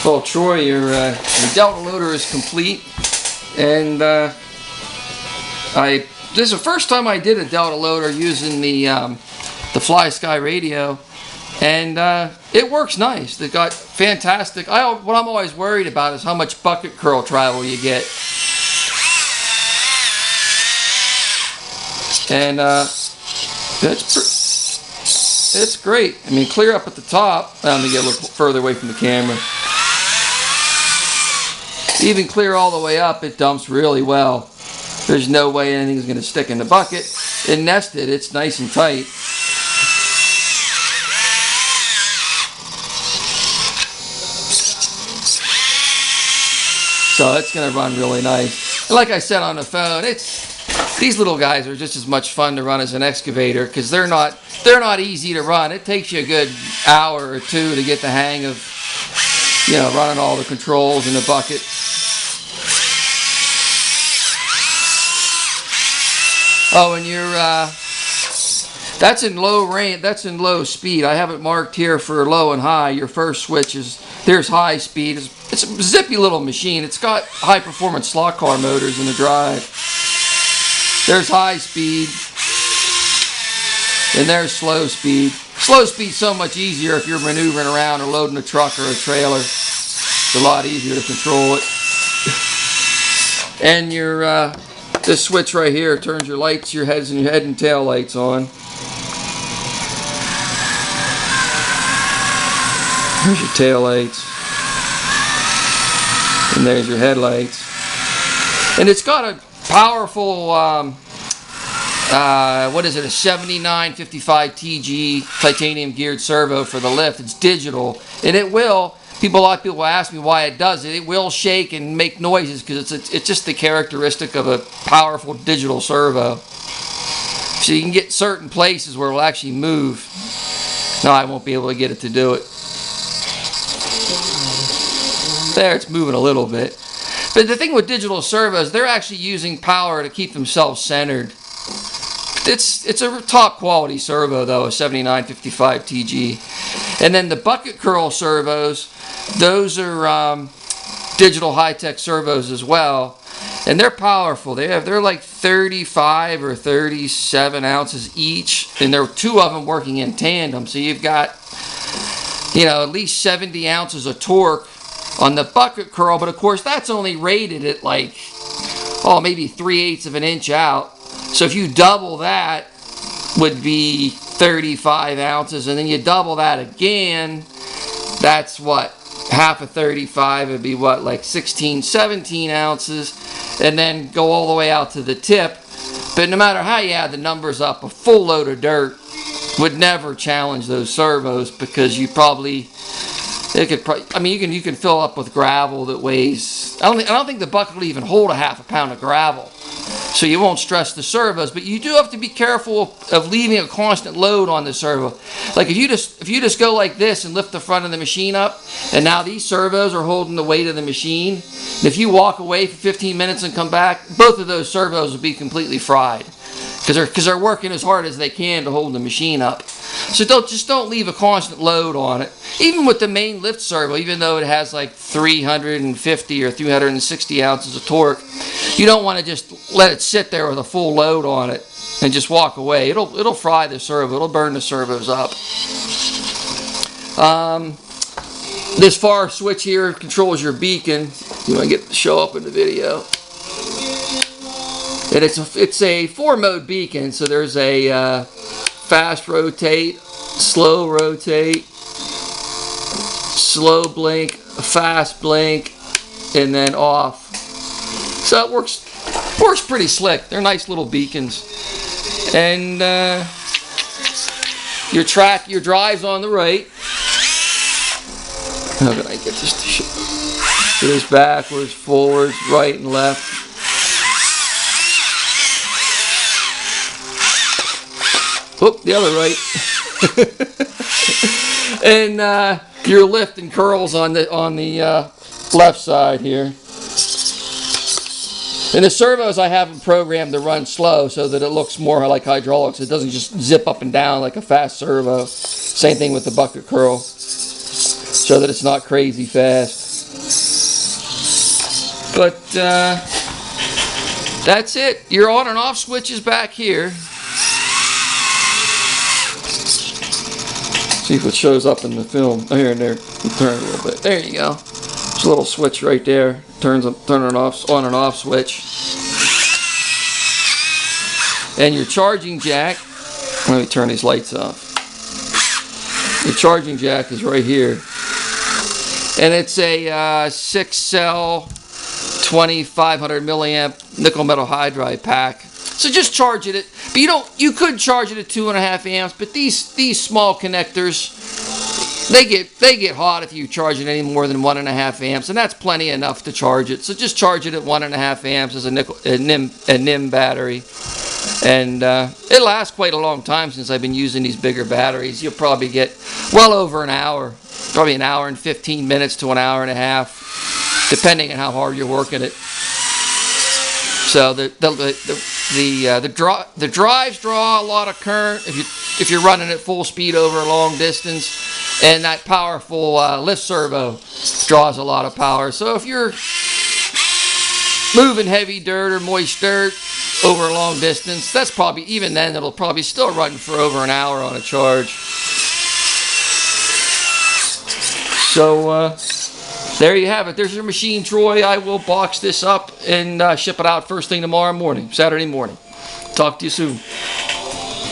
Well, Troy, your Delta loader is complete, and this is the first time I did a Delta loader using the FlySky radio, and it works nice. They got fantastic. What I'm always worried about is how much bucket curl travel you get, and it's great. I mean, clear up at the top. Let me get a little further away from the camera. Even clear all the way up, it dumps really well. There's no way anything's going to stick in the bucket. It nested, it's nice and tight. So it's going to run really nice. And like I said on the phone, these little guys are just as much fun to run as an excavator because they're not easy to run. It takes you a good hour or two to get the hang of, running all the controls in the bucket. Oh, and that's in low range, that's in low speed. I have it marked here for low and high. Your first switch there's high speed. It's a zippy little machine. It's got high performance slot car motors in the drive. There's high speed, and there's slow speed. Slow speed's so much easier if you're maneuvering around or loading a truck or a trailer. It's a lot easier to control it. And this switch right here turns your lights, your head and tail lights on. There's your tail lights. And there's your headlights. And it's got a powerful, a 7955 TG titanium geared servo for the lift. It's digital. And it will, a lot of people ask me why it does it. It will shake and make noises because it's just the characteristic of a powerful digital servo. So you can get certain places where it will actually move. No, I won't be able to get it to do it. There, it's moving a little bit. But the thing with digital servos, they're actually using power to keep themselves centered. It's a top quality servo though, a 7955 TG. And then the bucket curl servos, those are digital high-tech servos as well. And they're powerful. They're like 35 or 37 ounces each. And there are two of them working in tandem. So you've got, at least 70 ounces of torque on the bucket curl, but of course that's only rated at like, maybe 3/8 of an inch out. So if you double that, would be 35 ounces, and then you double that again, that's what, half of 35 would be what, like 16, 17 ounces, and then go all the way out to the tip. But no matter how you add the numbers up, a full load of dirt would never challenge those servos because you probably, you can fill up with gravel that weighs, I don't think the bucket will even hold a half a pound of gravel. So you won't stress the servos, but you do have to be careful of leaving a constant load on the servo. Like if you just go like this and lift the front of the machine up, and now these servos are holding the weight of the machine, and if you walk away for 15 minutes and come back, both of those servos will be completely fried because they're working as hard as they can to hold the machine up. So don't leave a constant load on it. Even with the main lift servo, even though it has like 350 or 360 ounces of torque, you don't want to just let it sit there with a full load on it and just walk away. It'll fry the servo. It'll burn the servos up. This far switch here controls your beacon. You want to get to show up in the video. And it's a 4-mode beacon. So there's a fast rotate, slow rotate, slow blink, fast blink, and then off. So it works pretty slick. They're nice little beacons. And your drive's on the right. How can I get this to show? It is backwards, forwards, right, and left. Oop, the other right. And your lift and curls on the left side here. And the servos I have them programmed to run slow so that it looks more like hydraulics. It doesn't just zip up and down like a fast servo. Same thing with the bucket curl, so that it's not crazy fast. But that's it. Your on and off switch is back here. See if it shows up in the film. Oh, here and there. Turn it a little bit. There you go. There's a little switch right there. Turn it off, on and off switch. And your charging jack. Let me turn these lights off. Your charging jack is right here. And it's a 6-cell, 2500 milliamp nickel metal hydride pack. So just charge it at, but you could charge it at 2.5 amps, but these small connectors, they get hot if you charge it any more than 1.5 amps, and that's plenty enough to charge it. So just charge it at 1.5 amps as a NIM battery. And it lasts quite a long time since I've been using these bigger batteries. You'll probably get well over an hour, probably an hour and 15 minutes to an hour and a half, depending on how hard you're working it. So the drives draw a lot of current if you're running at full speed over a long distance, and that powerful lift servo draws a lot of power. So if you're moving heavy dirt or moist dirt over a long distance, that's probably, even then, it'll probably still run for over an hour on a charge. So there you have it. There's your machine, Troy. I will box this up and ship it out first thing tomorrow morning, Saturday morning. Talk to you soon.